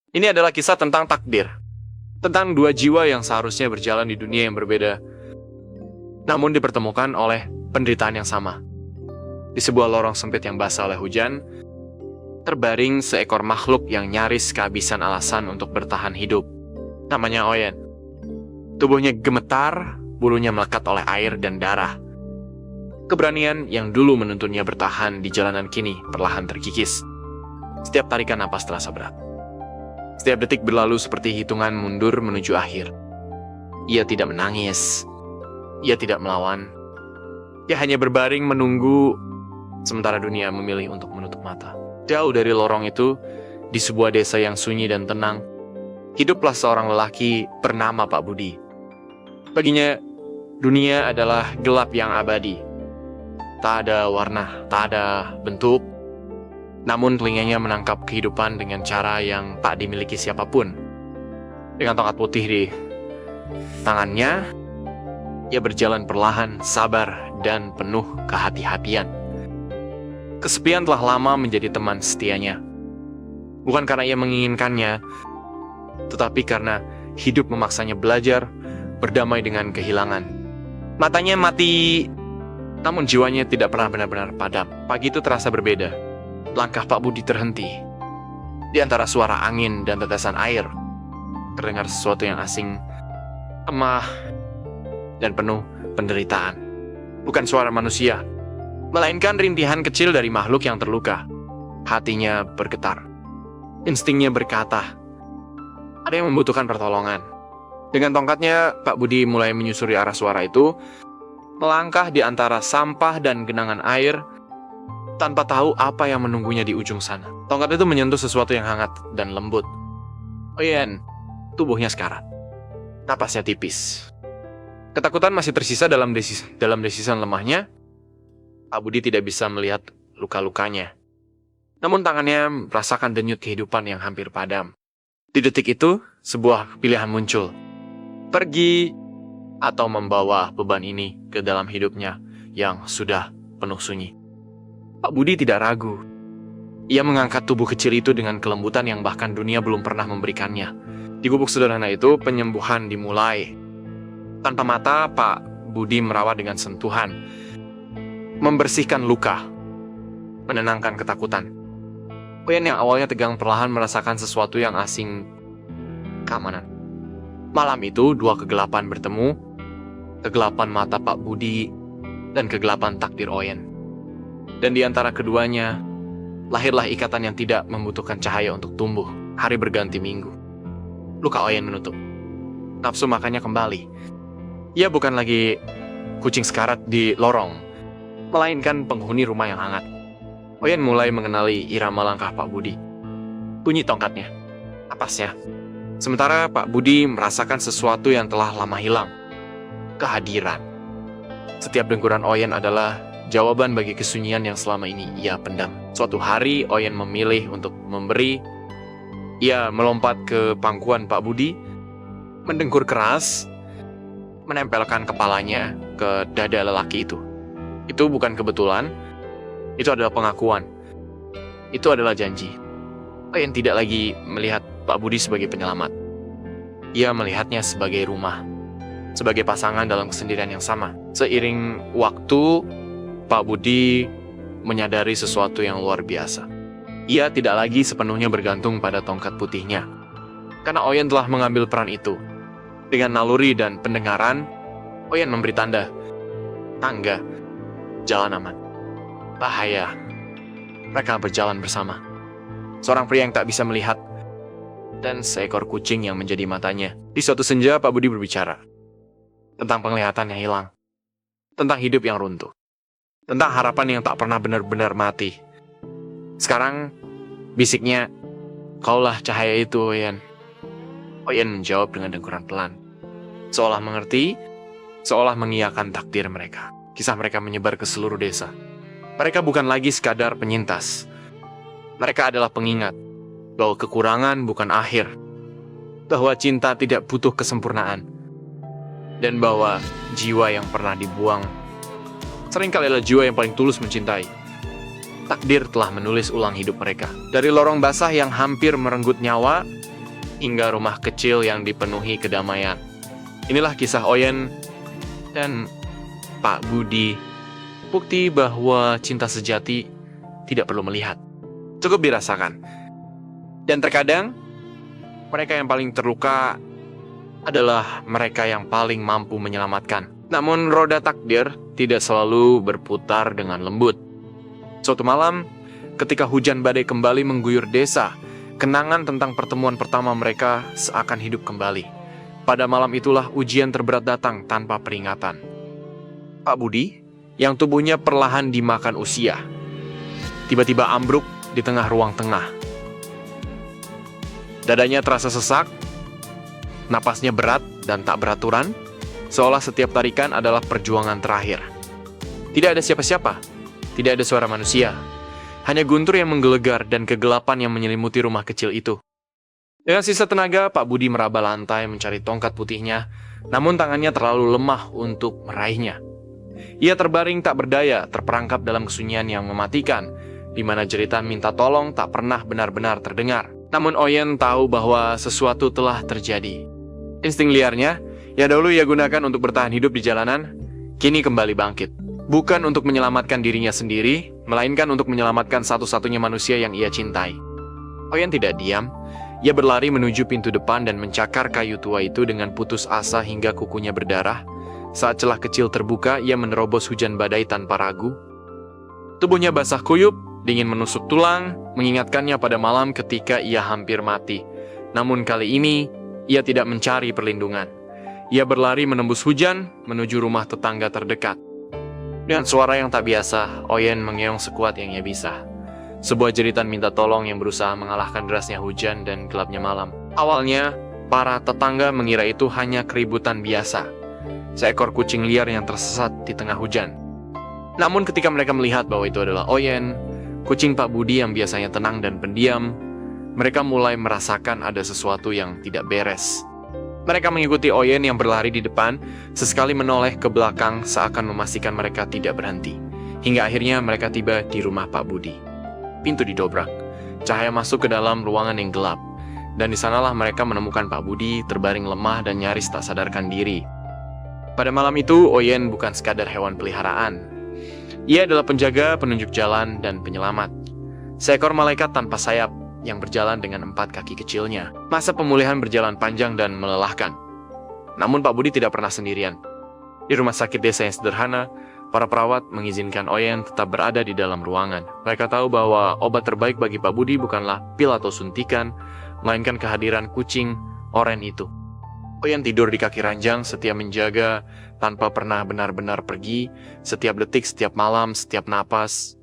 Ini adalah kisah tentang takdir. Tentang dua jiwa yang seharusnya berjalan di dunia yang berbeda, namun dipertemukan oleh penderitaan yang sama. Di sebuah lorong sempit yang basah oleh hujan, terbaring seekor makhluk yang nyaris kehabisan alasan untuk bertahan hidup. Namanya Oyen. Tubuhnya gemetar, bulunya melekat oleh air dan darah. Keberanian yang dulu menuntunnya bertahan di jalanan kini perlahan terkikis. Setiap tarikan napas terasa berat. Setiap detik berlalu seperti hitungan mundur menuju akhir. Ia tidak menangis. Ia tidak melawan. Ia hanya berbaring menunggu, sementara dunia memilih untuk menutup mata. Jauh dari lorong itu, di sebuah desa yang sunyi dan tenang, hiduplah seorang lelaki bernama Pak Budi. Baginya, dunia adalah gelap yang abadi. Tak ada warna, tak ada bentuk, namun telinganya menangkap kehidupan dengan cara yang tak dimiliki siapapun. Dengan tongkat putih di tangannya, ia berjalan perlahan, sabar, dan penuh kehati-hatian. Kesepian telah lama menjadi teman setianya. Bukan karena ia menginginkannya, tetapi karena hidup memaksanya belajar berdamai dengan kehilangan. Matanya mati, namun jiwanya tidak pernah benar-benar padam. Pagi itu terasa berbeda. Langkah Pak Budi terhenti. Di antara suara angin dan tetesan air, terdengar sesuatu yang asing, lemah, dan penuh penderitaan. Bukan suara manusia, melainkan rintihan kecil dari makhluk yang terluka. Hatinya bergetar. Instingnya berkata, ada yang membutuhkan pertolongan. Dengan tongkatnya, Pak Budi mulai menyusuri arah suara itu, melangkah di antara sampah dan genangan air, tanpa tahu apa yang menunggunya di ujung sana. Tongkat itu menyentuh sesuatu yang hangat dan lembut. Oyen, tubuhnya sekarat. Napasnya tipis. Ketakutan masih tersisa dalam desisan lemahnya. Pak Budi tidak bisa melihat luka-lukanya. Namun tangannya merasakan denyut kehidupan yang hampir padam. Di detik itu, sebuah pilihan muncul. Pergi atau membawa beban ini ke dalam hidupnya yang sudah penuh sunyi. Pak Budi tidak ragu. Ia mengangkat tubuh kecil itu dengan kelembutan yang bahkan dunia belum pernah memberikannya. Di gubuk sederhana itu, penyembuhan dimulai. Tanpa mata, Pak Budi merawat dengan sentuhan. Membersihkan luka. Menenangkan ketakutan. Oyen yang awalnya tegang perlahan merasakan sesuatu yang asing. Keamanan. Malam itu, dua kegelapan bertemu. Kegelapan mata Pak Budi dan kegelapan takdir Oyen. Dan di antara keduanya, lahirlah ikatan yang tidak membutuhkan cahaya untuk tumbuh. Hari berganti minggu. Luka Oyen menutup. Nafsu makannya kembali. Ia bukan lagi kucing sekarat di lorong, melainkan penghuni rumah yang hangat. Oyen mulai mengenali irama langkah Pak Budi. Bunyi tongkatnya, napasnya. Sementara Pak Budi merasakan sesuatu yang telah lama hilang. Kehadiran. Setiap dengkuran Oyen adalah jawaban bagi kesunyian yang selama ini ia pendam. Suatu hari, Oyen memilih untuk memberi. Ia melompat ke pangkuan Pak Budi, mendengkur keras, menempelkan kepalanya ke dada lelaki itu. Itu bukan kebetulan, itu adalah pengakuan. Itu adalah janji. Oyen tidak lagi melihat Pak Budi sebagai penyelamat. Ia melihatnya sebagai rumah, sebagai pasangan dalam kesendirian yang sama. Seiring waktu, Pak Budi menyadari sesuatu yang luar biasa. Ia tidak lagi sepenuhnya bergantung pada tongkat putihnya. Karena Oyen telah mengambil peran itu. Dengan naluri dan pendengaran, Oyen memberi tanda. Tangga, jalan aman. Bahaya. Mereka berjalan bersama. Seorang pria yang tak bisa melihat, dan seekor kucing yang menjadi matanya. Di suatu senja, Pak Budi berbicara. Tentang penglihatan yang hilang. Tentang hidup yang runtuh. Tentang harapan yang tak pernah benar-benar mati. Sekarang, bisiknya, kaulah cahaya itu, Oyen. Oyen menjawab dengan dengkuran pelan. Seolah mengerti, seolah mengiyakan takdir mereka. Kisah mereka menyebar ke seluruh desa. Mereka bukan lagi sekadar penyintas. Mereka adalah pengingat bahwa kekurangan bukan akhir. Bahwa cinta tidak butuh kesempurnaan. Dan bahwa jiwa yang pernah dibuang seringkali adalah jiwa yang paling tulus mencintai. Takdir telah menulis ulang hidup mereka. Dari lorong basah yang hampir merenggut nyawa, hingga rumah kecil yang dipenuhi kedamaian. Inilah kisah Oyen dan Pak Budi. Bukti bahwa cinta sejati tidak perlu melihat, cukup dirasakan. Dan terkadang, mereka yang paling terluka adalah mereka yang paling mampu menyelamatkan. Namun roda takdir tidak selalu berputar dengan lembut. Suatu malam, ketika hujan badai kembali mengguyur desa, kenangan tentang pertemuan pertama mereka seakan hidup kembali. Pada malam itulah ujian terberat datang tanpa peringatan. Pak Budi, yang tubuhnya perlahan dimakan usia, tiba-tiba ambruk di tengah ruang tengah. Dadanya terasa sesak, napasnya berat dan tak beraturan, seolah setiap tarikan adalah perjuangan terakhir. Tidak ada siapa-siapa, tidak ada suara manusia, hanya guntur yang menggelegar dan kegelapan yang menyelimuti rumah kecil itu. Dengan sisa tenaga, Pak Budi meraba lantai mencari tongkat putihnya, namun tangannya terlalu lemah untuk meraihnya. Ia terbaring tak berdaya, terperangkap dalam kesunyian yang mematikan, di mana jeritan minta tolong tak pernah benar-benar terdengar. Namun Oyen tahu bahwa sesuatu telah terjadi. Insting liarnya, yang dahulu ia gunakan untuk bertahan hidup di jalanan, kini kembali bangkit. Bukan untuk menyelamatkan dirinya sendiri, melainkan untuk menyelamatkan satu-satunya manusia yang ia cintai. Oyen tidak diam. Ia berlari menuju pintu depan dan mencakar kayu tua itu dengan putus asa hingga kukunya berdarah. Saat celah kecil terbuka, ia menerobos hujan badai tanpa ragu. Tubuhnya basah kuyup, dingin menusuk tulang, mengingatkannya pada malam ketika ia hampir mati. Namun kali ini, ia tidak mencari perlindungan. Ia berlari menembus hujan, menuju rumah tetangga terdekat. Dengan suara yang tak biasa, Oyen mengeong sekuat yang ia bisa. Sebuah jeritan minta tolong yang berusaha mengalahkan derasnya hujan dan gelapnya malam. Awalnya, para tetangga mengira itu hanya keributan biasa. Seekor kucing liar yang tersesat di tengah hujan. Namun ketika mereka melihat bahwa itu adalah Oyen, kucing Pak Budi yang biasanya tenang dan pendiam, mereka mulai merasakan ada sesuatu yang tidak beres. Mereka mengikuti Oyen yang berlari di depan, sesekali menoleh ke belakang seakan memastikan mereka tidak berhenti. Hingga akhirnya mereka tiba di rumah Pak Budi. Pintu didobrak, cahaya masuk ke dalam ruangan yang gelap. Dan di sanalah mereka menemukan Pak Budi terbaring lemah dan nyaris tak sadarkan diri. Pada malam itu, Oyen bukan sekadar hewan peliharaan. Ia adalah penjaga, penunjuk jalan, dan penyelamat. Seekor malaikat tanpa sayap yang berjalan dengan 4 kaki kecilnya. Masa pemulihan berjalan panjang dan melelahkan. Namun Pak Budi tidak pernah sendirian. Di rumah sakit desa yang sederhana, para perawat mengizinkan Oyen tetap berada di dalam ruangan. Mereka tahu bahwa obat terbaik bagi Pak Budi bukanlah pil atau suntikan, melainkan kehadiran kucing oren itu. Oyen tidur di kaki ranjang, setia menjaga, tanpa pernah benar-benar pergi, setiap detik, setiap malam, setiap napas.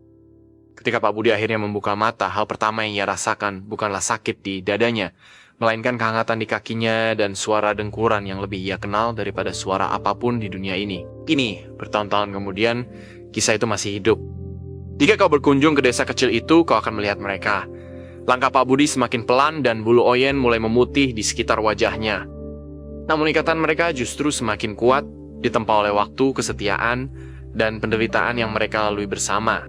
Ketika Pak Budi akhirnya membuka mata, hal pertama yang ia rasakan bukanlah sakit di dadanya, melainkan kehangatan di kakinya dan suara dengkuran yang lebih ia kenal daripada suara apapun di dunia ini. Kini, bertahun-tahun kemudian, kisah itu masih hidup. Jika kau berkunjung ke desa kecil itu, kau akan melihat mereka. Langkah Pak Budi semakin pelan dan bulu Oyen mulai memutih di sekitar wajahnya. Namun ikatan mereka justru semakin kuat, ditempa oleh waktu, kesetiaan, dan penderitaan yang mereka lalui bersama.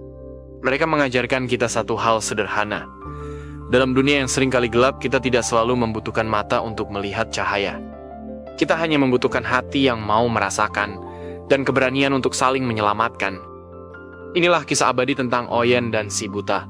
Mereka mengajarkan kita satu hal sederhana. Dalam dunia yang sering kali gelap, kita tidak selalu membutuhkan mata untuk melihat cahaya. Kita hanya membutuhkan hati yang mau merasakan, dan keberanian untuk saling menyelamatkan. Inilah kisah abadi tentang Oyen dan si buta.